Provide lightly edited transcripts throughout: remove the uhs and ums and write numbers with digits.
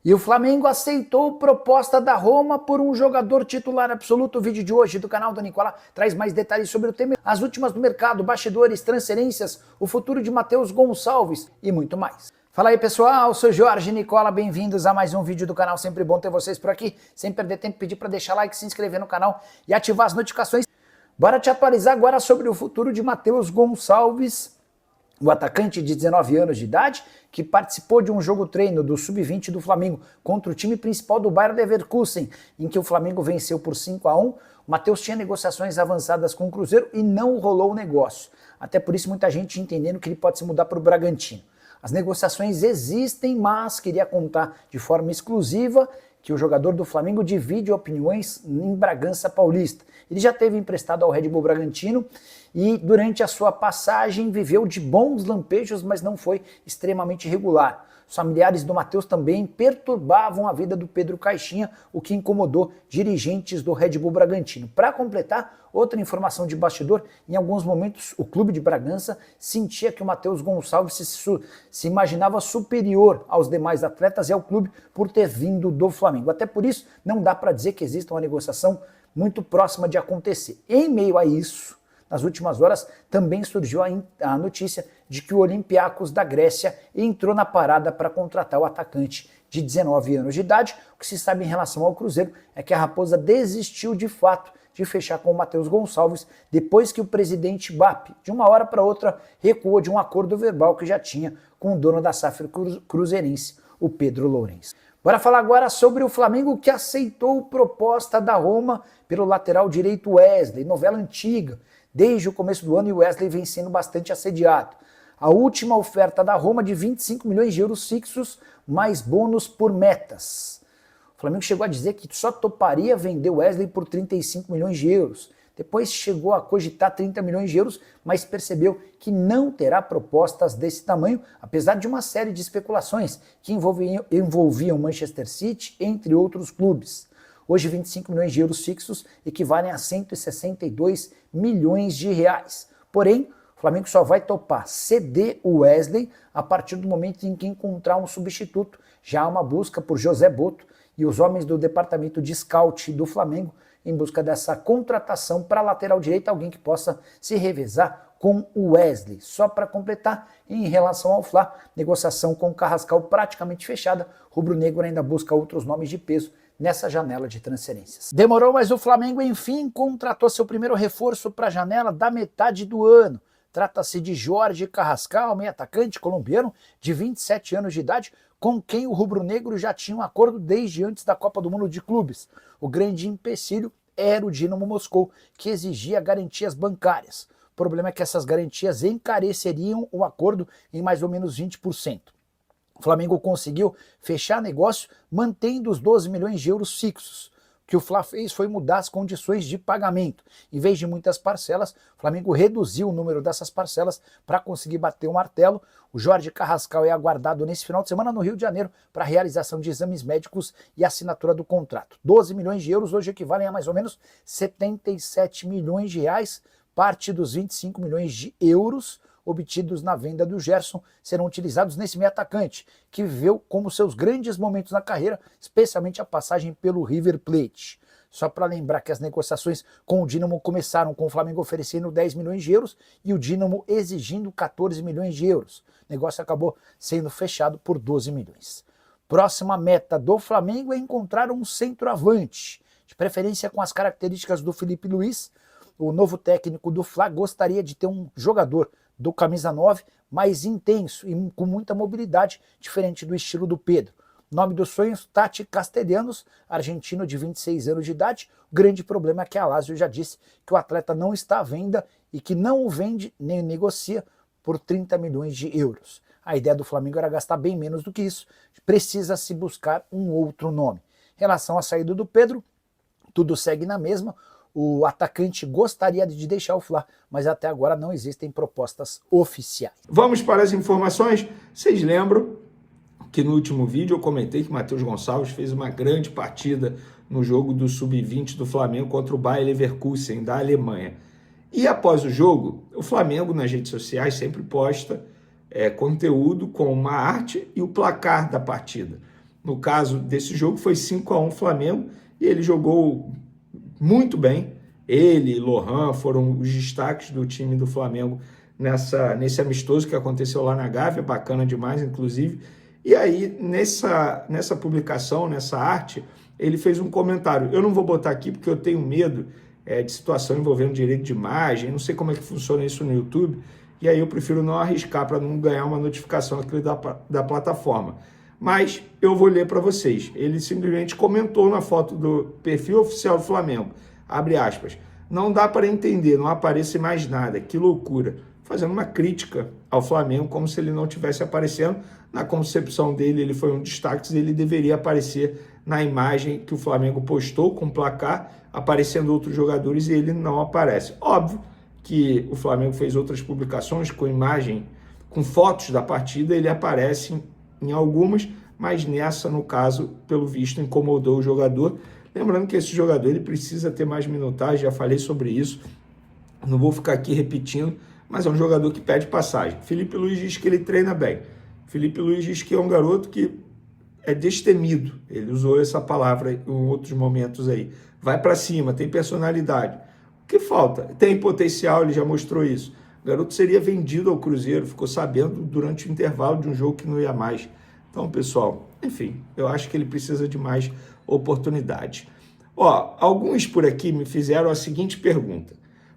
E o Flamengo aceitou proposta da Roma por um jogador titular absoluto. O vídeo de hoje do canal do Nicola traz mais detalhes sobre o tema, as últimas do mercado, bastidores, transferências, o futuro de Matheus Gonçalves e muito mais. Fala aí pessoal, eu sou Jorge Nicola, bem-vindos a mais um vídeo do canal, sempre bom ter vocês por aqui. Sem perder tempo, pedir para deixar like, se inscrever no canal e ativar as notificações. Bora te atualizar agora sobre o futuro de Matheus Gonçalves, o atacante de 19 anos de idade, que participou de um jogo-treino do Sub-20 do Flamengo contra o time principal do Bayer Leverkusen, em que o Flamengo venceu por 5-1. O Matheus tinha negociações avançadas com o Cruzeiro e não rolou o negócio. Até por isso muita gente entendendo que ele pode se mudar para o Bragantino. As negociações existem, mas queria contar de forma exclusiva que o jogador do Flamengo divide opiniões em Bragança Paulista. Ele já teve emprestado ao Red Bull Bragantino e durante a sua passagem viveu de bons lampejos, mas não foi extremamente regular. Os familiares do Matheus também perturbavam a vida do Pedro Caixinha, o que incomodou dirigentes do Red Bull Bragantino. Para completar, outra informação de bastidor, em alguns momentos o clube de Bragança sentia que o Matheus Gonçalves se imaginava superior aos demais atletas e ao clube por ter vindo do Flamengo. Até por isso, não dá para dizer que exista uma negociação muito próxima de acontecer. Em meio a isso, nas últimas horas, também surgiu a notícia de que o Olympiacos da Grécia entrou na parada para contratar o atacante de 19 anos de idade. O que se sabe em relação ao Cruzeiro é que a Raposa desistiu de fato de fechar com o Matheus Gonçalves depois que o presidente BAP, de uma hora para outra, recuou de um acordo verbal que já tinha com o dono da SAF cruzeirense, o Pedro Lourenço. Bora falar agora sobre o Flamengo, que aceitou proposta da Roma pelo lateral direito Wesley, novela antiga. Desde o começo do ano, o Wesley vem sendo bastante assediado. A última oferta da Roma de 25 milhões de euros fixos, mais bônus por metas. O Flamengo chegou a dizer que só toparia vender o Wesley por 35 milhões de euros. Depois chegou a cogitar 30 milhões de euros, mas percebeu que não terá propostas desse tamanho, apesar de uma série de especulações que envolviam Manchester City, entre outros clubes. Hoje, 25 milhões de euros fixos equivalem a 162 milhões de reais. Porém, o Flamengo só vai topar ceder o Wesley a partir do momento em que encontrar um substituto. Já há uma busca por José Boto e os homens do departamento de scout do Flamengo em busca dessa contratação para a lateral direita, alguém que possa se revezar com o Wesley. Só para completar, em relação ao Fla, negociação com o Carrascal praticamente fechada, rubro-negro ainda busca outros nomes de peso nessa janela de transferências. Demorou, mas o Flamengo enfim contratou seu primeiro reforço para a janela da metade do ano. Trata-se de Jorge Carrascal, meio atacante colombiano de 27 anos de idade, com quem o rubro-negro já tinha um acordo desde antes da Copa do Mundo de Clubes. O grande empecilho era o Dinamo Moscou, que exigia garantias bancárias. O problema é que essas garantias encareceriam o acordo em mais ou menos 20%. O Flamengo conseguiu fechar negócio mantendo os 12 milhões de euros fixos. O que o Fla fez foi mudar as condições de pagamento. Em vez de muitas parcelas, o Flamengo reduziu o número dessas parcelas para conseguir bater o martelo. O Jorge Carrascal é aguardado nesse final de semana no Rio de Janeiro para a realização de exames médicos e assinatura do contrato. 12 milhões de euros hoje equivalem a mais ou menos 77 milhões de reais. Parte dos 25 milhões de euros obtidos na venda do Gerson serão utilizados nesse meio atacante, que viveu como seus grandes momentos na carreira, especialmente a passagem pelo River Plate. Só para lembrar que as negociações com o Dinamo começaram com o Flamengo oferecendo 10 milhões de euros e o Dinamo exigindo 14 milhões de euros. O negócio acabou sendo fechado por 12 milhões. Próxima meta do Flamengo é encontrar um centroavante, de preferência com as características do Felipe Luiz. O novo técnico do Fla gostaria de ter um jogador do camisa 9, mais intenso e com muita mobilidade, diferente do estilo do Pedro. Nome dos sonhos, Tati Castellanos, argentino de 26 anos de idade. O grande problema é que a Lazio já disse que o atleta não está à venda e que não o vende nem negocia por 30 milhões de euros. A ideia do Flamengo era gastar bem menos do que isso. Precisa se buscar um outro nome. Em relação à saída do Pedro, tudo segue na mesma. O atacante gostaria de deixar o Fla, mas até agora não existem propostas oficiais. Vamos para as informações. Vocês lembram que no último vídeo eu comentei que Matheus Gonçalves fez uma grande partida no jogo do Sub-20 do Flamengo contra o Bayer Leverkusen, da Alemanha. E após o jogo, o Flamengo nas redes sociais sempre posta conteúdo com uma arte e o placar da partida. no caso desse jogo foi 5-1 Flamengo, e ele jogou muito bem. Ele e Lohan foram os destaques do time do Flamengo nesse amistoso que aconteceu lá na Gávea, bacana demais, inclusive. E aí, nessa publicação, nessa arte, ele fez um comentário. Eu não vou botar aqui porque eu tenho medo de situação envolvendo direito de imagem, não sei como é que funciona isso no YouTube, e aí eu prefiro não arriscar para não ganhar uma notificação aqui da plataforma. Mas eu vou ler para vocês. Ele simplesmente comentou na foto do perfil oficial do Flamengo, abre aspas, não dá para entender, não aparece mais nada, que loucura. Fazendo uma crítica ao Flamengo, como se ele não estivesse aparecendo. Na concepção dele, ele foi um destaque, ele deveria aparecer na imagem que o Flamengo postou com o placar, aparecendo outros jogadores, e ele não aparece. Óbvio que o Flamengo fez outras publicações com imagem, com fotos da partida, ele aparece em algumas, mas nessa, no caso, pelo visto, incomodou o jogador. Lembrando que esse jogador ele precisa ter mais minutagem, já falei sobre isso, não vou ficar aqui repetindo, mas é um jogador que pede passagem. Felipe Luiz diz que ele treina bem. Felipe Luiz diz que é um garoto que é destemido, ele usou essa palavra em outros momentos aí. Vai para cima, tem personalidade. O que falta? Tem potencial, ele já mostrou isso. O garoto seria vendido ao Cruzeiro, ficou sabendo durante o intervalo de um jogo que não ia mais. Então, pessoal, enfim, eu acho que ele precisa de mais oportunidade. Ó, alguns por aqui me fizeram a seguinte pergunta.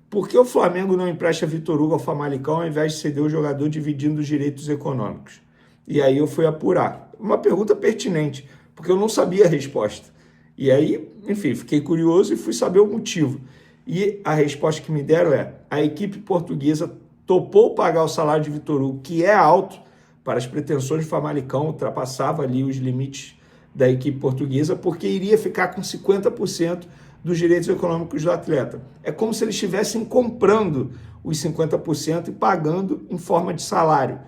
Por que o Flamengo não empresta Vitor Hugo ao Famalicão ao invés de ceder o jogador dividindo os direitos econômicos? E aí eu fui apurar. Uma pergunta pertinente, porque eu não sabia a resposta. E aí, enfim, fiquei curioso e fui saber o motivo. E a resposta que me deram é: a equipe portuguesa topou pagar o salário de Vitor Hugo, que é alto para as pretensões do Famalicão, ultrapassava ali os limites da equipe portuguesa, porque iria ficar com 50% dos direitos econômicos do atleta. É como se eles estivessem comprando os 50% e pagando em forma de salário.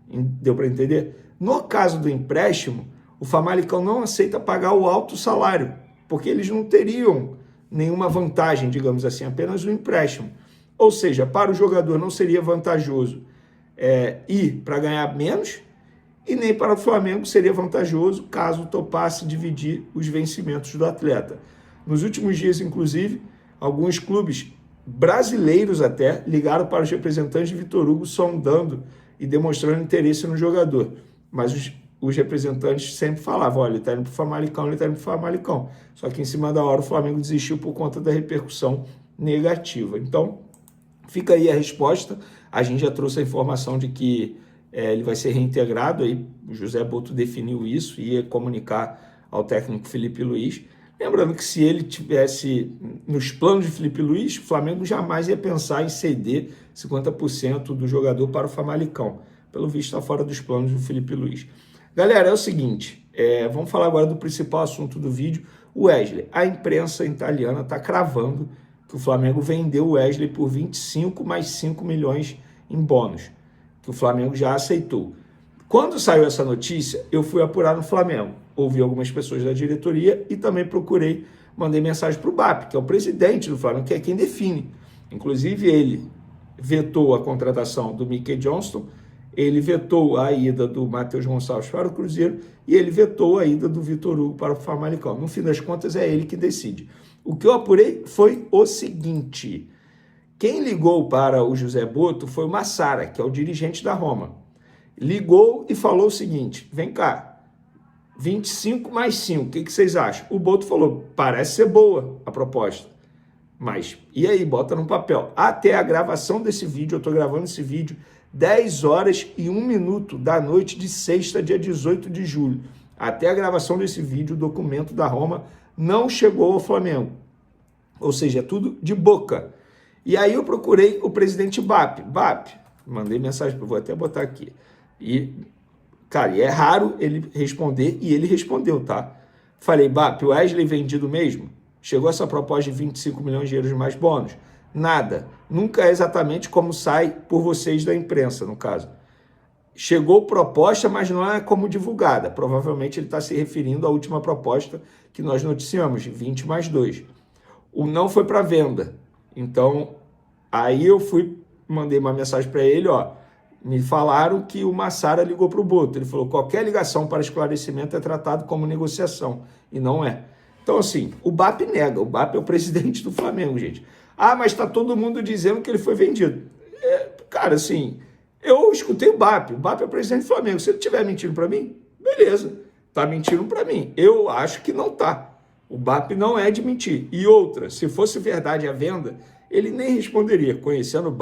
Deu para entender? No caso do empréstimo, o Famalicão não aceita pagar o alto salário, porque eles não teriam nenhuma vantagem, digamos assim, apenas o empréstimo. Ou seja, para o jogador não seria vantajoso ir para ganhar menos, e nem para o Flamengo seria vantajoso caso topasse dividir os vencimentos do atleta. Nos últimos dias, inclusive, alguns clubes brasileiros até ligaram para os representantes de Vitor Hugo sondando e demonstrando interesse no jogador. Mas os representantes sempre falavam, olha, ele está indo para o Famalicão, ele está indo para o Famalicão. Só que em cima da hora o Flamengo desistiu por conta da repercussão negativa. Então, fica aí a resposta. A gente já trouxe a informação de que ele vai ser reintegrado, aí o José Boto definiu isso, ia comunicar ao técnico Felipe Luiz. Lembrando que se ele tivesse nos planos de Felipe Luiz, o Flamengo jamais ia pensar em ceder 50% do jogador para o Famalicão. Pelo visto, está fora dos planos do Felipe Luiz. Galera, é o seguinte, vamos falar agora do principal assunto do vídeo, o Wesley. A imprensa italiana está cravando que o Flamengo vendeu o Wesley por 25 mais 5 milhões em bônus, que o Flamengo já aceitou. Quando saiu essa notícia, eu fui apurar no Flamengo. Ouvi algumas pessoas da diretoria e também mandei mensagem para o BAP, que é o presidente do Flamengo, que é quem define. Inclusive, ele vetou a contratação do Mickey Johnston, ele vetou a ida do Matheus Gonçalves para o Cruzeiro e ele vetou a ida do Vitor Hugo para o Famalicão. No fim das contas, é ele que decide. O que eu apurei foi o seguinte: quem ligou para o José Boto foi o Massara, que é o dirigente da Roma. Ligou e falou o seguinte: vem cá, 25 mais 5, o que vocês acham? O Boto falou: parece ser boa a proposta, mas e aí, bota no papel. Até a gravação desse vídeo, eu estou gravando esse vídeo 10 horas e 1 minuto da noite de sexta, dia 18 de julho. Até a gravação desse vídeo, o documento da Roma não chegou ao Flamengo. Ou seja, é tudo de boca. E aí eu procurei o presidente BAP. BAP, mandei mensagem, vou até botar aqui. E, cara, é raro ele responder, e ele respondeu, tá? Falei, BAP, o Wesley vendido mesmo? Chegou essa proposta de 25 milhões de euros mais bônus? Nada. Nunca é exatamente como sai por vocês da imprensa, no caso. Chegou proposta, mas não é como divulgada. Provavelmente ele está se referindo à última proposta que nós noticiamos, de 20 mais 2. O não foi para venda. Então, aí eu mandei uma mensagem para ele, ó, Me falaram que o Massara ligou para o Boto. Ele falou: qualquer ligação para esclarecimento é tratado como negociação. E não é. Então, assim, o BAP nega. O BAP é o presidente do Flamengo, gente. Ah, mas está todo mundo dizendo que ele foi vendido. Cara, assim, eu escutei o BAP. O BAP é o presidente do Flamengo. Se ele estiver mentindo para mim, beleza. Está mentindo para mim. Eu acho que não está. O BAP não é de mentir. E outra, se fosse verdade a venda, ele nem responderia. Conhecendo o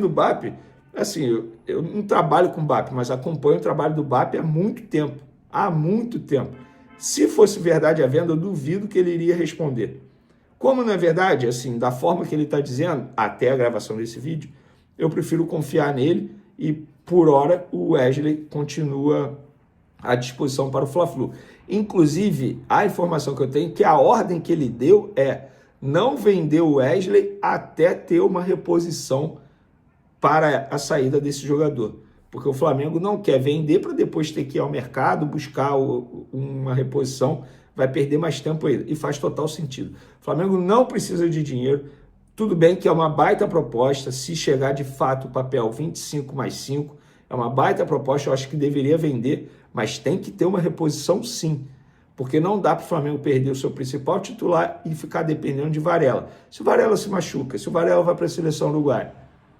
BAP, assim, eu não trabalho com o BAP, mas acompanho o trabalho do BAP há muito tempo. Há muito tempo. Se fosse verdade a venda, eu duvido que ele iria responder. Como não é verdade, assim, da forma que ele está dizendo, até a gravação desse vídeo, eu prefiro confiar nele e, por hora, o Wesley continua à disposição para o Fla-Flu. Inclusive, a informação que eu tenho é que a ordem que ele deu é não vender o Wesley até ter uma reposição para a saída desse jogador. Porque o Flamengo não quer vender para depois ter que ir ao mercado, buscar uma reposição, vai perder mais tempo ainda. E faz total sentido. O Flamengo não precisa de dinheiro. Tudo bem que é uma baita proposta, se chegar de fato o papel 25 mais 5, é uma baita proposta, eu acho que deveria vender, mas tem que ter uma reposição sim. Porque não dá para o Flamengo perder o seu principal titular e ficar dependendo de Varela. Se o Varela se machuca, se o Varela vai para a seleção uruguaia,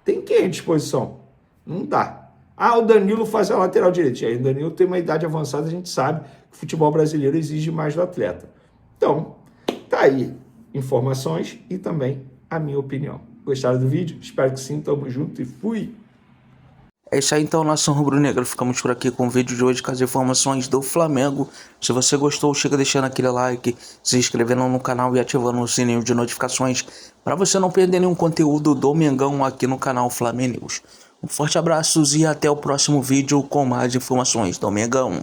tem quem à disposição? Não dá. Ah, o Danilo faz a lateral direita. E aí o Danilo tem uma idade avançada, a gente sabe que o futebol brasileiro exige mais do atleta. Então, tá aí informações e também a minha opinião. Gostaram do vídeo? Espero que sim, tamo junto e fui! É isso aí então, nação rubro-negra, ficamos por aqui com o vídeo de hoje com as informações do Flamengo. Se você gostou, chega deixando aquele like, se inscrevendo no canal e ativando o sininho de notificações para você não perder nenhum conteúdo do Mengão aqui no canal Flamengo News. Um forte abraço e até o próximo vídeo com mais informações do Mengão.